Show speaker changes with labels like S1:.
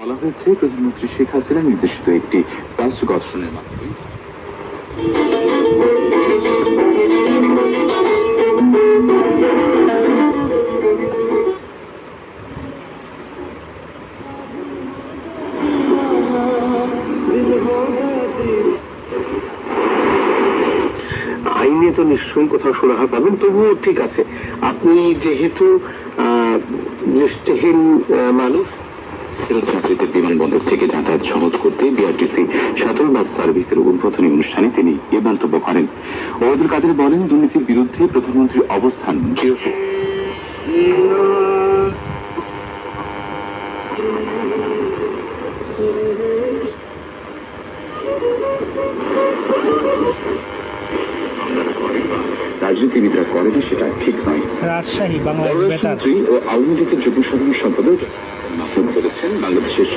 S1: বলা হয়েছে প্রধানমন্ত্রী শেখ হাসিনা নির্দেশিত একটি রাষ্ট্র গঠনের মাধ্যমে
S2: আইনে তো নিশ্চয়ই কোথাও সুরাহা পাবেন, তবুও ঠিক আছে। আপনি যেহেতু দৃষ্টিহীন মানুষ,
S1: যাত্রীদের বিমানবন্দর থেকে যাতায়াত সহজ করতে বিআরটিসি শাটল বাস সার্ভিসের উদ্বোধনী অনুষ্ঠানে তিনি এ মন্তব্য করেন। ওবায়দুল কাদের বলেন, দুর্নীতির বিরুদ্ধে প্রধানমন্ত্রীর অবস্থান দৃঢ়। রাজনীতিবিদরা করে না, সেটা ঠিক নয়।
S3: রাজশাহী বাংলাদেশ বেতার
S1: ও আওয়ামী লীগের যুগ্ম সাধারণ সম্পাদক মাসুদ বলেছেন, বাংলাদেশের